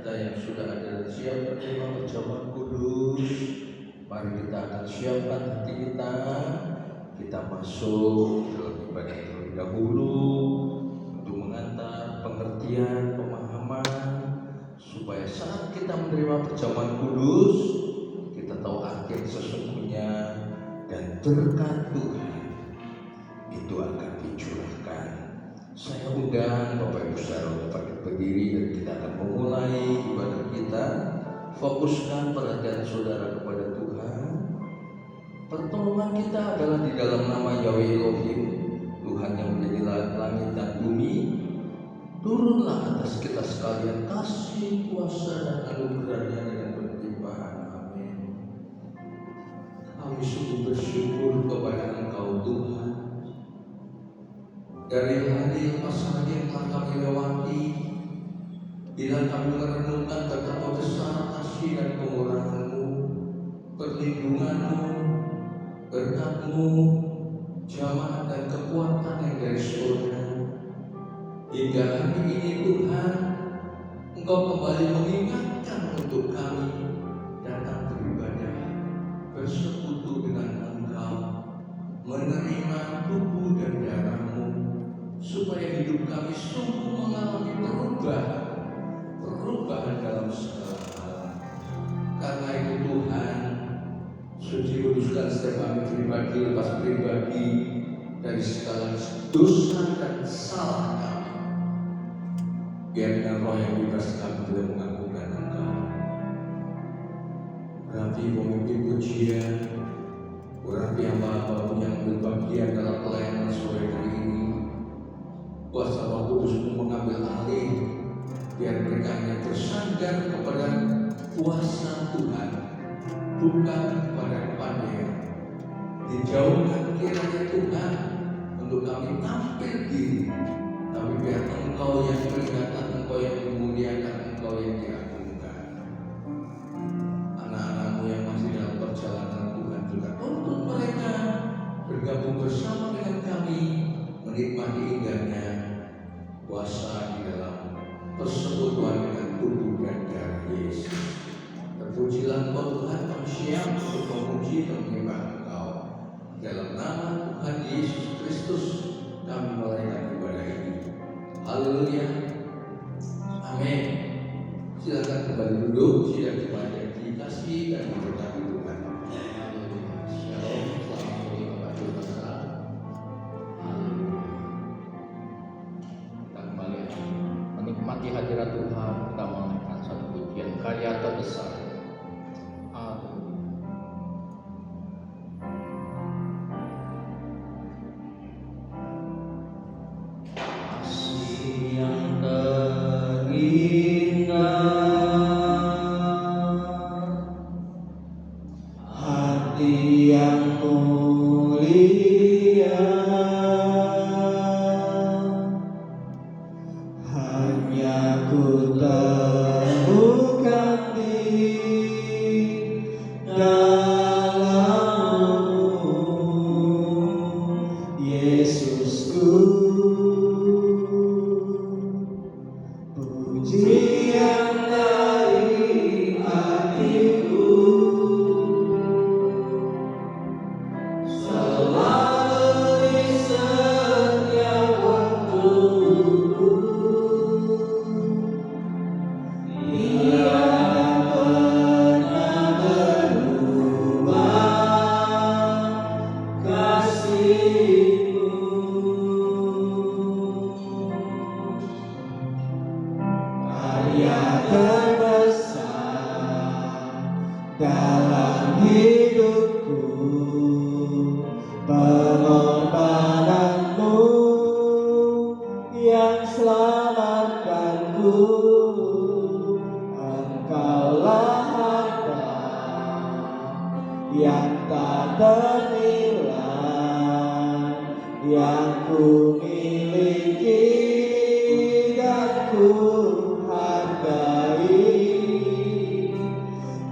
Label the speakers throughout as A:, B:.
A: kita yang sudah ada dan siap menerima perjamuan kudus, mari kita akan siapkan hati kita masuk dalam ibadah terlebih dahulu untuk mengantar pengertian, pemahaman, supaya saat kita menerima perjamuan kudus, kita tahu arti yang sesungguhnya dan berkat Tuhan itu akan dicurahkan. Saya undang Bapak Ibu saudara dapat berdiri dan kita akan memulai ibadah kita. Fokuskan perhatian saudara kepada Tuhan. Pertolongan kita adalah di dalam nama Yahweh Elohim, Tuhan yang menjadi langit dan bumi. Turunlah atas kita sekalian kasih, kuasa dan anugerahnya dengan berlimpahan. Amin. Kami sungguh bersyukur kepada Engkau Tuhan. Dari hari lepas hari yang telah kami lewati, bila kami merenungkan betapa besar kasih dan kemurahan-Mu, perlindungan-Mu, berkat-Mu, jamaah dan kekuatan yang dari surga. Hingga hari ini Tuhan, Engkau kembali mengingatkan untuk kami datang beribadah, bersekutu dengan Engkau, menerima tubuh dan darah-Mu, supaya hidup kami sungguh mengalami perubahan dalam segala hal. Karena itu Tuhan, suci kuduskan setiap kami pribadi lepas pribadi dari segala dosa dan salah kami. Biar dengan roh yang bebas kami boleh mengagungkan Engkau. Berarti pemimpin pujian, berarti hamba-Mu yang berbagian dalam pelayanan sore hari ini, kuasa Roh Kudus mengambil alih, biar mereka hanya bersandar kepada kuasa Tuhan, bukan pada pandai. Dijauhkan kiranya Tuhan untuk kami tampil diri, tapi biar Engkau yang kelihatan, Engkau yang dimuliakan, Engkau yang diagungkan. Anak-anak-Mu yang masih dalam perjalanan Tuhan juga untuk mereka bergabung bersama dengan kami, menikmati indahnya kuasa di dalam persekutuan dengan tubuh dan darah Yesus. Terpujilah Engkau Tuhan, kami siap untuk memuji dan menyembah Engkau. Dalam nama Tuhan Yesus Kristus kami mulaikan ibadah ini. Haleluya. Amin. Silakan kembali duduk, silakan kembali dikasih dan diberkati Tuhan. Shalom, selamat pagi Bapak Ibu saudara. Kita kembali menikmati hadirat Tuhan, kita menaikkan satu pujian karya terbesar.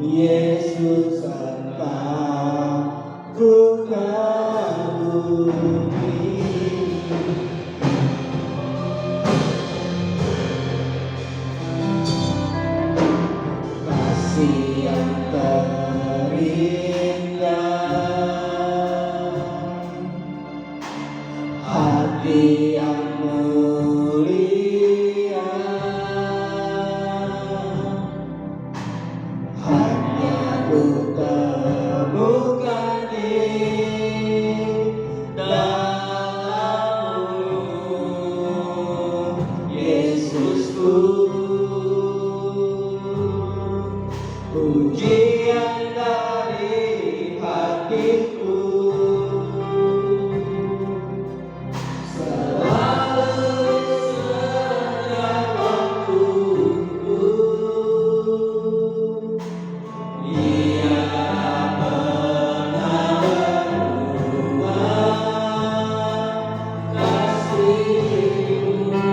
B: Yesus Engkau bukan kasih yang terindah, hati yang mulia, hanya ku temukan di dalam-Mu, Yesusku. Pujian dari hatiku selalu setiap waktuku, Dia pernah berubah kasih-Mu.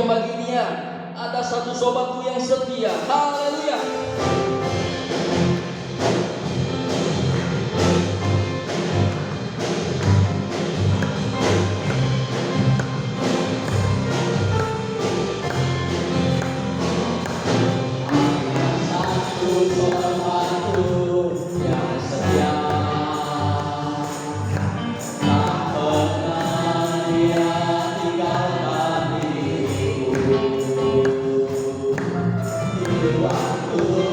A: pagi ini ya, ada satu sobatku yang setia. Haleluya.
B: Satu sobatku yang setia, tak pernah dia tinggalkan diriku. Di waktu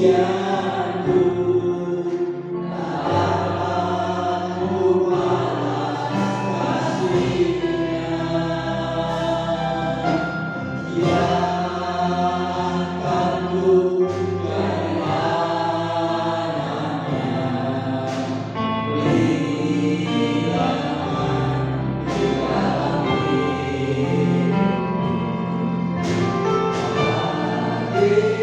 B: pujianku tak dapat ku balas kasih-Nya. Biarkan ku jadi anaknya, berikan di dalam hidupku. Bahagia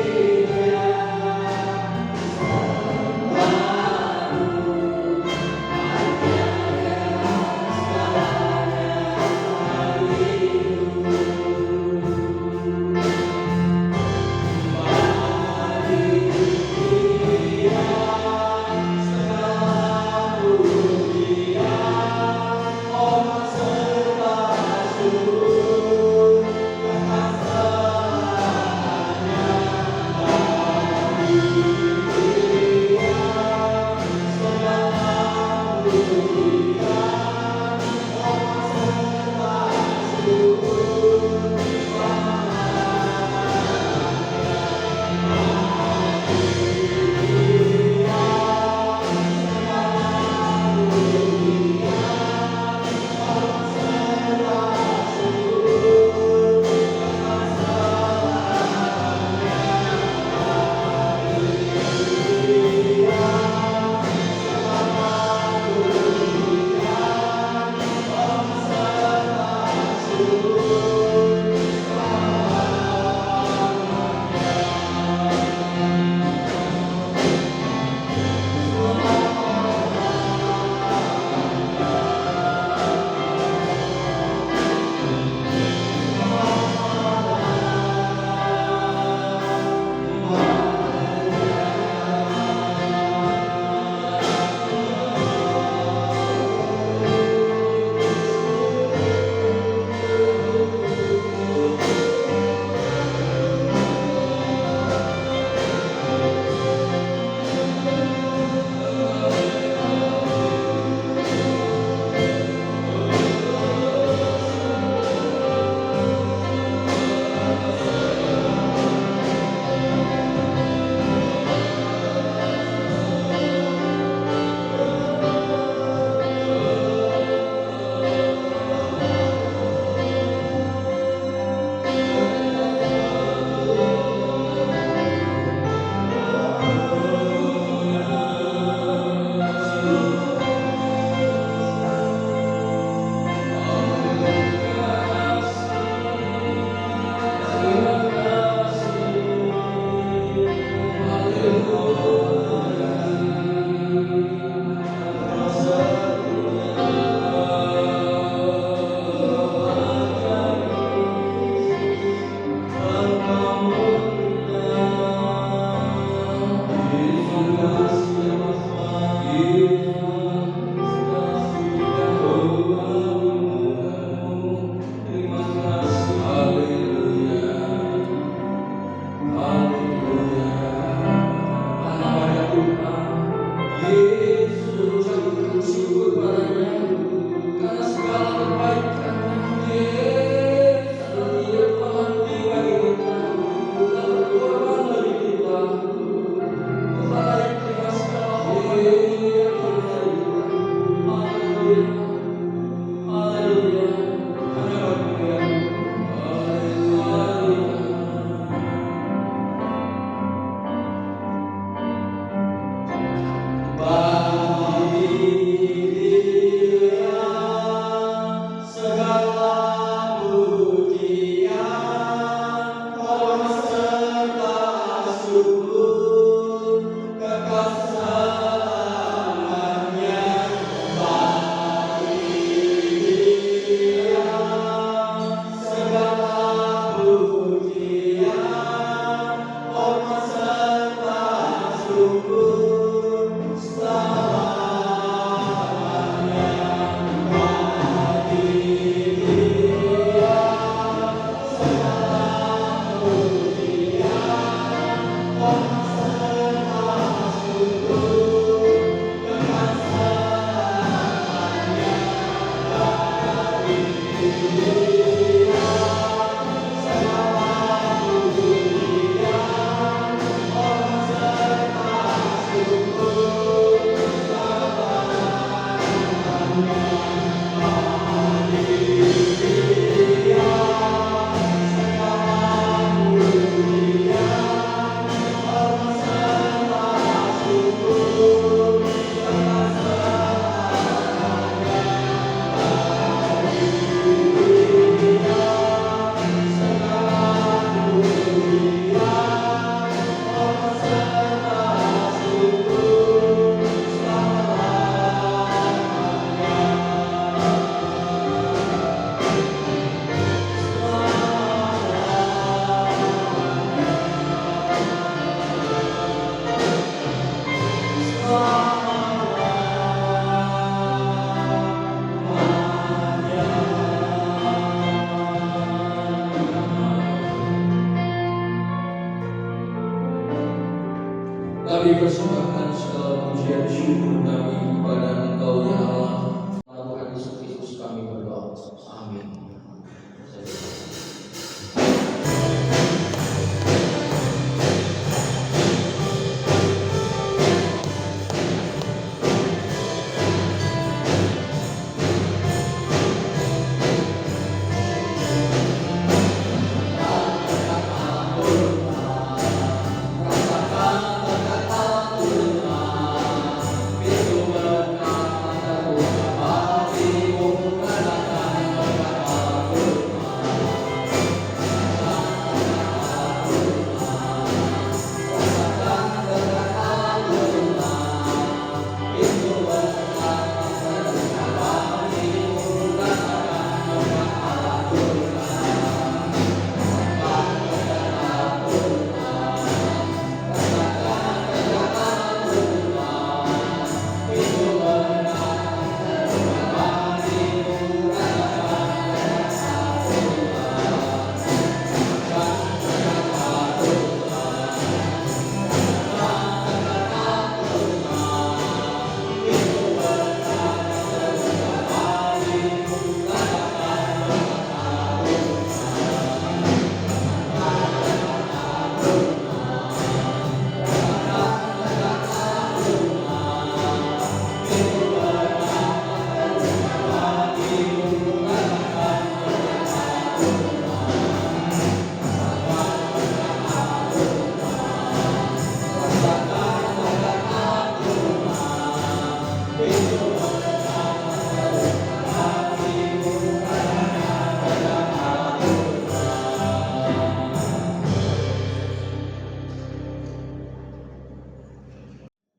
A: Kami persembahkan segala pujian syukur kami kepada Engkau ya Allah. Tuhan Yesus Kristus kami berdoa. Amin.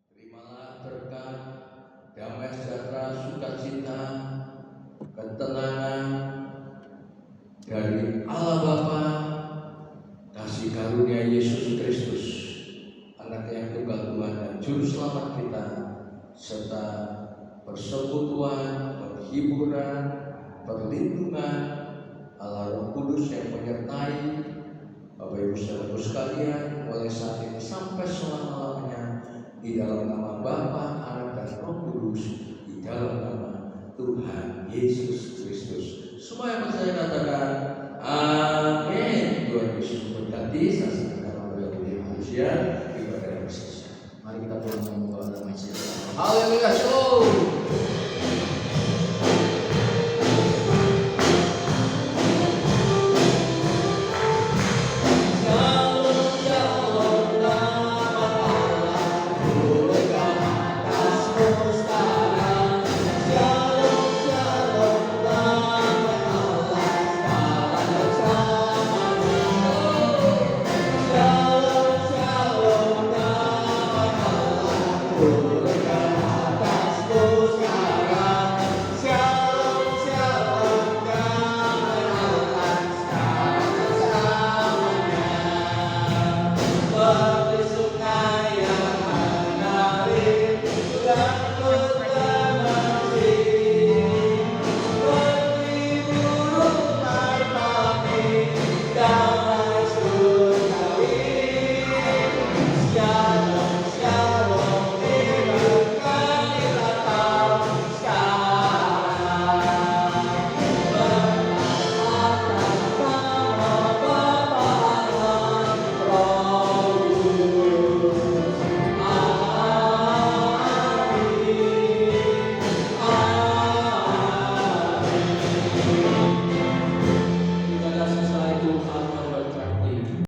A: Terimalah berkat, damai sejahtera, sukacita, ketenangan dari Allah Bapa, kasih karunia Yesus Kristus, Anak yang tunggal Tuhan dan Juru Selamat kita, serta persekutuan, penghiburan, perlindungan Allah Roh Kudus yang menyertai Bapak Ibu Saudara sekalian mulai saat ini sampai selama-lamanya, di dalam nama Bapa, Anak dan Roh Kudus, di dalam nama Tuhan Yesus Kristus. Semua yang percaya katakan amin. Tuhan Yesus memberkati. Saya serahkan kepada diri manusia ibadah yang bersisa. Mari kita pulang membawa damai sejahtera. Haleluya, shalom.